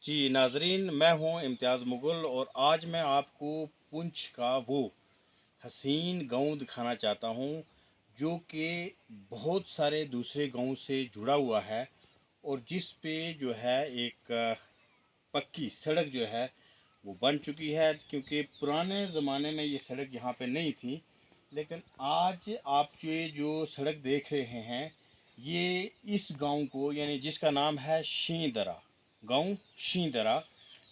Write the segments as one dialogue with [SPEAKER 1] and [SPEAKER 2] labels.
[SPEAKER 1] जी नाजरीन, मैं हूं इम्तियाज़ मुग़ल और आज मैं आपको पुंछ का वो हसीन गांव दिखाना चाहता हूं जो कि बहुत सारे दूसरे गांव से जुड़ा हुआ है और जिस पे जो है एक पक्की सड़क जो है वो बन चुकी है, क्योंकि पुराने ज़माने में ये सड़क यहाँ पे नहीं थी। लेकिन आज आप जो सड़क देख रहे हैं ये इस गांव को, यानी जिसका नाम है शींदरा, गांव शींदरा,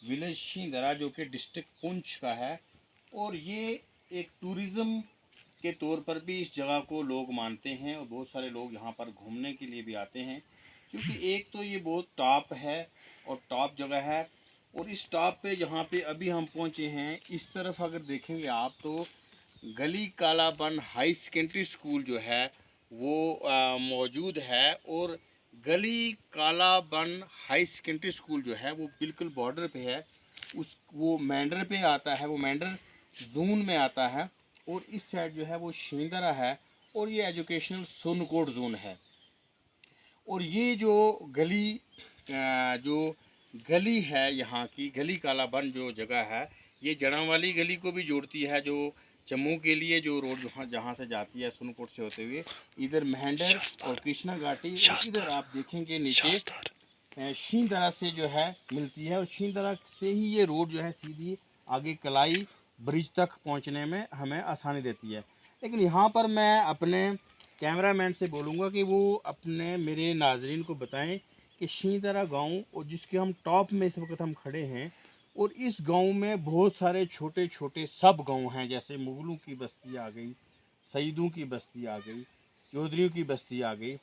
[SPEAKER 1] विलेज शींदरा, जो कि डिस्ट्रिक्ट पुंछ का है। और ये एक टूरिज़्म के तौर पर भी इस जगह को लोग मानते हैं और बहुत सारे लोग यहाँ पर घूमने के लिए भी आते हैं, क्योंकि एक तो ये बहुत टॉप है और टॉप जगह है। और इस टॉप पे जहाँ पे अभी हम पहुँचे हैं, इस तरफ अगर देखेंगे आप तो गली कालाबन हाई सेकेंडरी स्कूल जो है वो मौजूद है। और गली कालाबन हाई सेकेंडरी स्कूल जो है वो बिल्कुल बॉर्डर पे है, उस वो मैंडर पे आता है, वो मैंडर जोन में आता है। और इस साइड जो है वो शींदरा है और ये एजुकेशनल सोनकोट जोन है। और ये जो गली जो गली है यहाँ की, गली कालाबन जो जगह है, ये जड़ांवाली गली को भी जोड़ती है, जो जम्मू के लिए जो रोड जहाँ जहाँ से जाती है सोनकोट से होते हुए, इधर महेंद्र और कृष्णा घाटी, और इधर आप देखेंगे नीचे शींदरा से जो है मिलती है। और शींदरा से ही ये रोड जो है सीधी आगे कलाई ब्रिज तक पहुंचने में हमें आसानी देती है। लेकिन यहाँ पर मैं अपने कैमरामैन से बोलूँगा कि वो अपने मेरे नाजरीन को बताएं कि शींदरा गांव, और जिसके हम टॉप में इस वक्त हम खड़े हैं, और इस गांव में बहुत सारे छोटे छोटे सब गांव हैं, जैसे मुगलों की बस्ती आ गई, सईदों की बस्ती आ गई, चौधरियों की बस्ती आ गई।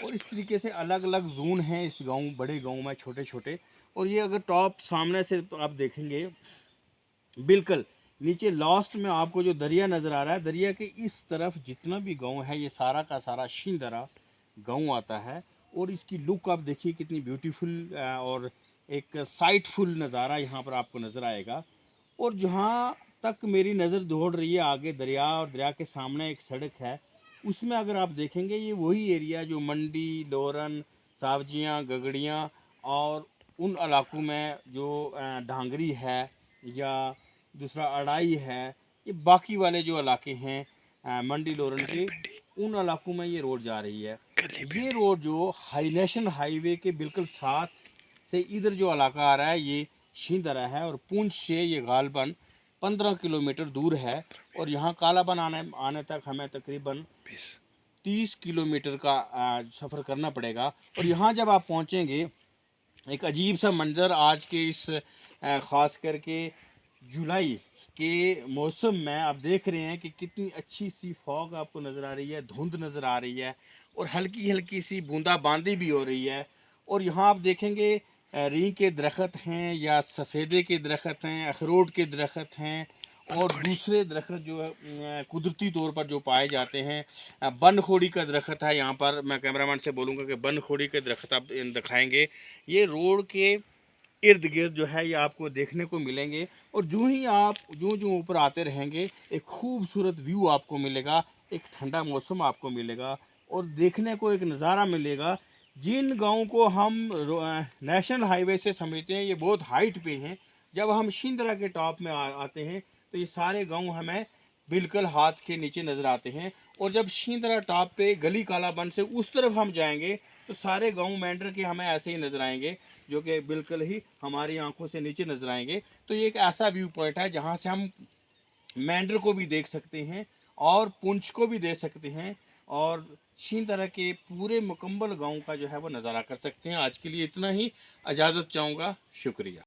[SPEAKER 1] और इस तरीके से अलग अलग जोन हैं इस गांव, बड़े गांव में छोटे छोटे। और ये अगर टॉप सामने से आप देखेंगे, बिल्कुल नीचे लास्ट में आपको जो दरिया नज़र आ रहा है, दरिया के इस तरफ जितना भी गांव है ये सारा का सारा शींदरा गांव आता है। और इसकी लुक आप देखिए कितनी ब्यूटीफुल और एक साइटफुल नज़ारा यहाँ पर आपको नज़र आएगा। और जहाँ तक मेरी नज़र दौड़ रही है आगे दरिया, और दरिया के सामने एक सड़क है, उसमें अगर आप देखेंगे ये वही एरिया जो मंडी, लोरन, सब्जियाँ, गगड़ियाँ और उन इलाकों में जो ढांगरी है या दूसरा अड़ाई है, ये बाकी वाले जो इलाके हैं मंडी लोरन के, उन इलाकों में ये रोड जा रही है। ये रोड जो नेशनल हाईवे के बिल्कुल साथ से इधर जो इलाका आ रहा है ये शींदरा है, और पुंछ से ये गालबन 15 किलोमीटर दूर है। और यहाँ कालाबन आने तक हमें तकरीबन 30 किलोमीटर का सफ़र करना पड़ेगा। और यहाँ जब आप पहुँचेंगे, एक अजीब सा मंज़र आज के इस ख़ास करके जुलाई के मौसम में आप देख रहे हैं कि कितनी अच्छी सी फॉग आपको नज़र आ रही है, धुंध नज़र आ रही है, और हल्की हल्की सी बूंदाबांदी भी हो रही है। और यहाँ आप देखेंगे री के दरख्त हैं या सफ़ेदे के दरख्त हैं, अखरोट के दरख्त हैं, और दूसरे दरख्त जो है कुदरती तौर पर जो पाए जाते हैं, बनखोड़ी का दरख्त है। यहाँ पर मैं कैमरामैन से बोलूँगा कि बनखोड़ी के दरख्त आप दिखाएंगे, ये रोड के इर्द गिर्द जो है ये आपको देखने को मिलेंगे। और जो ही आप जो ऊपर आते रहेंगे, एक खूबसूरत व्यू आपको मिलेगा, एक ठंडा मौसम आपको मिलेगा, और देखने को एक नज़ारा मिलेगा। जिन गाँव को हम नेशनल हाईवे से समझते हैं ये बहुत हाइट पे हैं, जब हम शिंदरा के टॉप में आते हैं तो ये सारे गांव हमें बिल्कुल हाथ के नीचे नज़र आते हैं। और जब शिंदरा टॉप पे गली कालाबन से उस तरफ हम जाएंगे तो सारे गांव मेंढर के हमें ऐसे ही नज़र आएंगे, जो कि बिल्कुल ही हमारी आंखों से नीचे नज़र आएंगे। तो ये एक ऐसा व्यू पॉइंट है जहाँ से हम मेंढर को भी देख सकते हैं और पुंछ को भी देख सकते हैं, और शिंदरा के पूरे मुकम्मल गांव का जो है वो नज़ारा कर सकते हैं। आज के लिए इतना ही, इजाज़त चाहूँगा, शुक्रिया।